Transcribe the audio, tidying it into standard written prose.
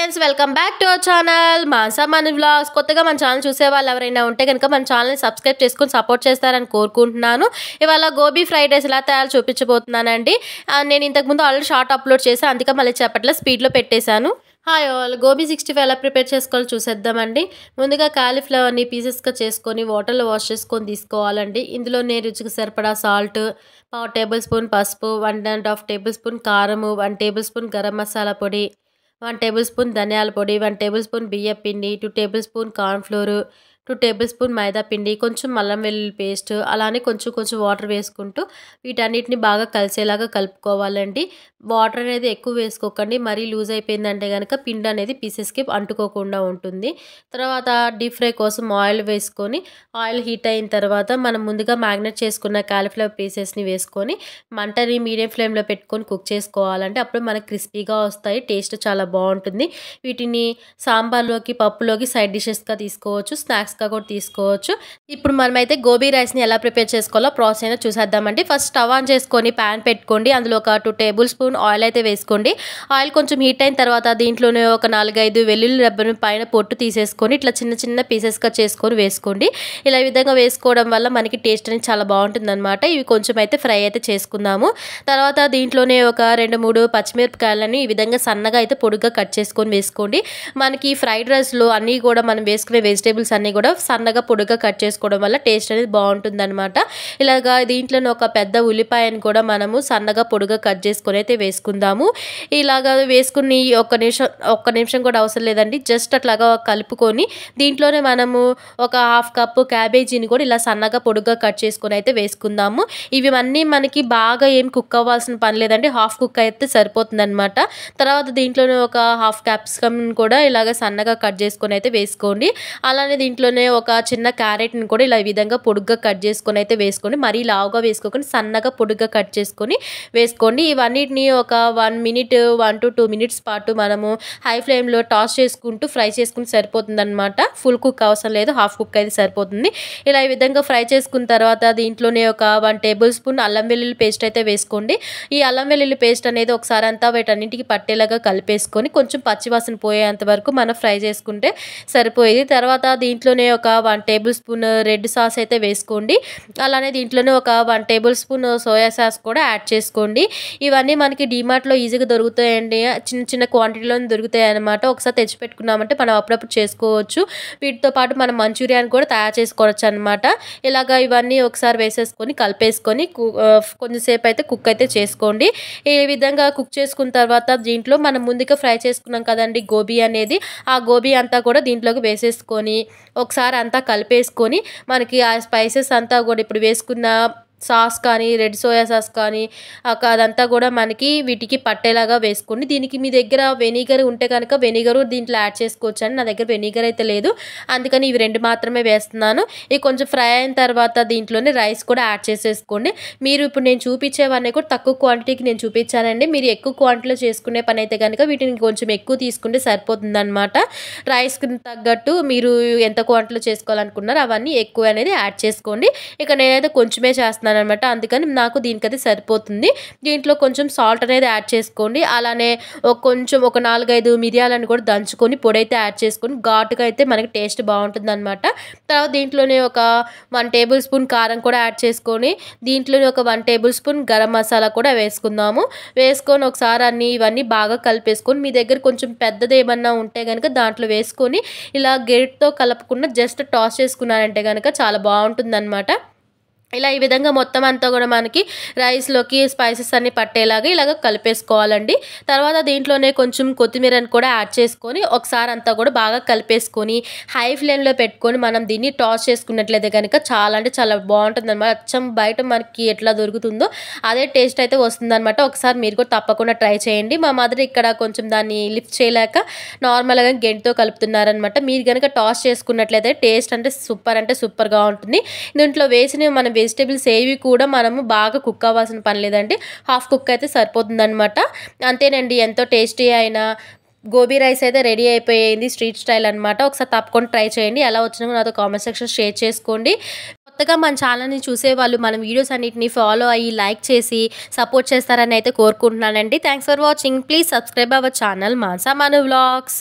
Friends welcome back to our channel మాసా money vlogs. కొత్తగా మన ఛానల్ చూసే వాళ్ళు ఎవరైనా ఉంటే కనుక మన ఛానల్ని సబ్స్క్రైబ్ చేసుకుని సపోర్ట్ చేస్తారని కోరుకుంటున్నాను. ఇవాళ గోబీ ఫ్రైడ్ రైస్ ఎలా తయారు చూపించబోతున్నానండి. నేను ఇంతకుముందు ఆల్రెడీ షార్ట్ అప్లోడ్ చేశాను, అందుకే మళ్ళీ చెప్పట్లే స్పీడ్లో పెట్టేశాను. హాయ్ ఆల్, గోబీ 65 ఎలా ప్రిపేర్ చేసుకోవాలో చూసేద్దామండి. ముందుగా కాలీఫ్లవర్ని పీసెస్గా చేసుకొని వాటర్లో వాష్ చేసుకొని తీసుకోవాలండి. ఇందులోనే రుచికి సరిపడా సాల్ట్, 1/2 టేబుల్ స్పూన్ పసుపు, 1.5 టేబుల్ స్పూన్ కారము, 1 టేబుల్ స్పూన్ గరం మసాలా పొడి, 1 టేబుల్ స్పూన్ ధనియాల పొడి, 1 టేబుల్ స్పూన్ బియ్యం పిండి, 2 tablespoon cornflour, 2 tablespoon మైదా పిండి, కొంచెం అల్లం వెల్లుల్లి పేస్ట్, అలానే కొంచెం వాటర్ వేసుకుంటూ వీటన్నిటిని బాగా కలిసేలాగా కలుపుకోవాలండి. వాటర్ అనేది ఎక్కువ వేసుకోకండి, మరీ లూజ్ అయిపోయిందంటే కనుక పిండి అనేది పీసెస్కి అంటుకోకుండా ఉంటుంది. తర్వాత డీప్ ఫ్రై కోసం ఆయిల్ వేసుకొని, ఆయిల్ హీట్ అయిన తర్వాత మనం ముందుగా మ్యాగ్నేట్ చేసుకున్న కాలీఫ్లవర్ పీసెస్ని వేసుకొని మంటని మీడియం ఫ్లేమ్లో పెట్టుకొని కుక్ చేసుకోవాలంటే అప్పుడు మనకు క్రిస్పీగా వస్తాయి, టేస్ట్ చాలా బాగుంటుంది. వీటిని సాంబార్లోకి, పప్పులోకి సైడ్ డిషెస్గా తీసుకోవచ్చు, స్నాక్స్గా కూడా తీసుకోవచ్చు. ఇప్పుడు మనమైతే గోబీ రైస్ని ఎలా ప్రిపేర్ చేసుకోవాలో ప్రాసెస్ అయినా చూసేద్దామండి. ఫస్ట్ స్టవ్ ఆన్ చేసుకొని ప్యాన్ పెట్టుకోండి. అందులో ఒక 2 టేబుల్ స్పూన్ ఆయిల్ అయితే వేసుకోండి. ఆయిల్ కొంచెం హీట్ అయిన తర్వాత దీంట్లోనే ఒక 4-5 వెల్లుల్లి రెబ్బను పైన పొట్టు తీసేసుకొని ఇట్లా చిన్న చిన్న పీసెస్గా చేసుకొని వేసుకోండి. ఇలా ఈ విధంగా వేసుకోవడం వల్ల మనకి టేస్ట్ అనేది చాలా బాగుంటుంది అనమాట. ఇవి కొంచెం అయితే ఫ్రై అయితే చేసుకుందాము. తర్వాత దీంట్లోనే ఒక 2-3 పచ్చిమిరపకాయలని ఈ విధంగా సన్నగా అయితే పొడుగ్గా కట్ చేసుకొని వేసుకోండి. మనకి ఫ్రైడ్ రైస్లో అన్నీ కూడా మనం వేసుకునే వెజిటేబుల్స్ అన్నీ కూడా సన్నగా పొడుగ్గా కట్ చేసుకోవడం వల్ల టేస్ట్ అనేది బాగుంటుంది అనమాట. ఇలాగా దీంట్లోనే ఒక పెద్ద ఉల్లిపాయను కూడా మనము సన్నగా పొడుగ్గా కట్ చేసుకొని అయితే వేసుకుందాము. ఇలాగా వేసుకుని ఒక్క నిమిషం కూడా అవసరం లేదండి, జస్ట్ అట్లాగా కలుపుకొని దీంట్లోనే మనము ఒక 1/2 కప్పు క్యాబేజీని కూడా ఇలా సన్నగా పొడుగ్గా కట్ చేసుకొని అయితే వేసుకుందాము. ఇవి అన్నీ మనకి బాగా ఏం కుక్ అవ్వాల్సిన పని లేదండి, హాఫ్ కుక్ అయితే సరిపోతుంది అనమాట. తర్వాత దీంట్లోనే ఒక 1/2 క్యాప్సికమ్ కూడా ఇలాగ సన్నగా కట్ చేసుకొని అయితే వేసుకోండి. అలానే దీంట్లోనే ఒక చిన్న క్యారెట్ని కూడా ఇలా ఈ విధంగా పొడుగ్గా కట్ చేసుకొని అయితే వేసుకోండి. మరీ లావుగా వేసుకోకుండా సన్నగా పొడుగ్గా కట్ చేసుకొని వేసుకోండి. ఇవన్నిటిని ఒక 1 మినిట్ 1 to 2 మినిట్స్ పాటు మనము హై ఫ్లేమ్లో టాస్ చేసుకుంటూ ఫ్రై చేసుకుంటూ సరిపోతుంది అనమాట. ఫుల్ కుక్ అవసరం లేదు, హాఫ్ కుక్ అయితే సరిపోతుంది. ఇలా ఈ విధంగా ఫ్రై చేసుకున్న తర్వాత దీంట్లోనే ఒక 1 టేబుల్ స్పూన్ అల్లం వెల్లుల్లి పేస్ట్ అయితే వేసుకోండి. ఈ అల్లం వెల్లుల్లి పేస్ట్ అనేది ఒకసారి అంతా వీటన్నింటికి పట్టేలాగా కలిపేసుకొని కొంచెం పచ్చివాసన పోయేంత వరకు మనం ఫ్రై చేసుకుంటే సరిపోయేది. తర్వాత దీంట్లోనే ఒక 1 టేబుల్ స్పూన్ రెడ్ సాస్ అయితే వేసుకోండి. అలానే దీంట్లోనే ఒక 1 టేబుల్ స్పూన్ సోయా సాస్ కూడా యాడ్ చేసుకోండి. ఇవన్నీ మనకి డీమార్ట్లో ఈజీగా దొరుకుతాయండి, చిన్న చిన్న క్వాంటిటీలో దొరుకుతాయి అనమాట. ఒకసారి తెచ్చిపెట్టుకున్నామంటే మనం అప్పుడప్పుడు చేసుకోవచ్చు. వీటితో పాటు మనం మంచూరియాని కూడా తయారు చేసుకోవచ్చు అనమాట. ఇలాగా ఇవన్నీ ఒకసారి వేసేసుకొని కలిపేసుకొని కొంచెంసేపు అయితే కుక్ అయితే చేసుకోండి. ఈ విధంగా కుక్ చేసుకున్న తర్వాత దీంట్లో మనం ముందుగా ఫ్రై చేసుకున్నాం కదండి గోబీ అనేది, ఆ గోబీ అంతా కూడా దీంట్లోకి వేసేసుకొని ఒకసారి అంతా కలిపేసుకొని మనకి ఆ స్పైసెస్ అంతా కూడా ఇప్పుడు వేసుకున్న సాస్ కానీ, రెడ్ సోయా సాస్ కానీ అదంతా కూడా మనకి వీటికి పట్టేలాగా వేసుకోండి. దీనికి మీ దగ్గర వెనిగర్ ఉంటే కనుక వెనిగరు దీంట్లో యాడ్ చేసుకోవచ్చు అండి. నా దగ్గర వెనిగర్ అయితే లేదు, అందుకని ఇవి 2 మాత్రమే వేస్తున్నాను. ఇవి కొంచెం ఫ్రై అయిన తర్వాత దీంట్లోనే రైస్ కూడా యాడ్ చేసేసుకోండి. మీరు ఇప్పుడు నేను చూపించేవన్నీ కూడా తక్కువ క్వాంటిటీకి నేను చూపించానండి. మీరు ఎక్కువ క్వాంటిటీలో చేసుకునే పని అయితే కనుక వీటిని కొంచెం ఎక్కువ తీసుకుంటే సరిపోతుంది అనమాట. రైస్కి తగ్గట్టు మీరు ఎంత క్వాంటిటీలో చేసుకోవాలనుకున్నారో అవన్నీ ఎక్కువ అనేది యాడ్ చేసుకోండి. ఇక నేనైతే కొంచెమే చేస్తున్నాను అనమాట, అందుకని నాకు దీనికైతే సరిపోతుంది. దీంట్లో కొంచెం సాల్ట్ అనేది యాడ్ చేసుకోండి. అలానే కొంచెం ఒక 4-5 మిరియాలను కూడా దంచుకొని పొడి అయితే యాడ్ చేసుకొని ఘాటుగా అయితే మనకి టేస్ట్ బాగుంటుంది అనమాట. తర్వాత దీంట్లోనే ఒక 1 టేబుల్ స్పూన్ కారం కూడా యాడ్ చేసుకొని దీంట్లోనే ఒక 1 టేబుల్ స్పూన్ గరం మసాలా కూడా వేసుకుందాము. వేసుకొని ఒకసారి ఇవన్నీ బాగా కలిపేసుకొని మీ దగ్గర కొంచెం పెద్దది ఏమన్నా ఉంటే కనుక దాంట్లో వేసుకొని ఇలా గరిటెతో కలపకుండా జస్ట్ టాస్ చేసుకున్నారంటే కనుక చాలా బాగుంటుంది అనమాట. ఇలా ఈ విధంగా మొత్తం అంతా కూడా మనకి రైస్లోకి స్పైసెస్ అన్ని పట్టేలాగా ఇలాగ కలిపేసుకోవాలండి. తర్వాత దీంట్లోనే కొంచెం కొత్తిమీరని కూడా యాడ్ చేసుకొని ఒకసారి అంతా కూడా బాగా కలిపేసుకొని హై ఫ్లేమ్లో పెట్టుకొని మనం దీన్ని టాస్ చేసుకున్నట్లయితే కనుక చాలా అంటే చాలా బాగుంటుంది అనమాట. అచ్చం బయట మనకి ఎట్లా దొరుకుతుందో అదే టేస్ట్ అయితే వస్తుందన్నమాట. ఒకసారి మీరు కూడా తప్పకుండా ట్రై చేయండి. మా మదర్ ఇక్కడ కొంచెం దాన్ని లిఫ్ట్ చేయలేక నార్మల్గా గెంటితో కలుపుతున్నారనమాట. మీరు కనుక టాస్ చేసుకున్నట్లయితే టేస్ట్ అంటే సూపర్గా ఉంటుంది. దీంట్లో వేసిన మనం వెజిటేబుల్స్ ఏవి కూడా మనము బాగా కుక్ అవ్వాల్సిన పని లేదండి, హాఫ్ కుక్ అయితే సరిపోతుందన్నమాట. అంతేనండి, ఎంతో టేస్టీ అయిన గోబీ రైస్ అయితే రెడీ అయిపోయింది, స్ట్రీట్ స్టైల్ అనమాట. ఒకసారి తప్పకుండా ట్రై చేయండి. ఎలా వచ్చినా నాతో కామెంట్ సెక్షన్ షేర్ చేసుకోండి. కొత్తగా మన ఛానల్ని చూసే వాళ్ళు మన వీడియోస్ అన్నిటిని ఫాలో అయ్యి లైక్ చేసి సపోర్ట్ చేస్తారని అయితే కోరుకుంటున్నానండి. Thanks for watching. Please subscribe our channel మాసా మనీ వ్లాగ్స్.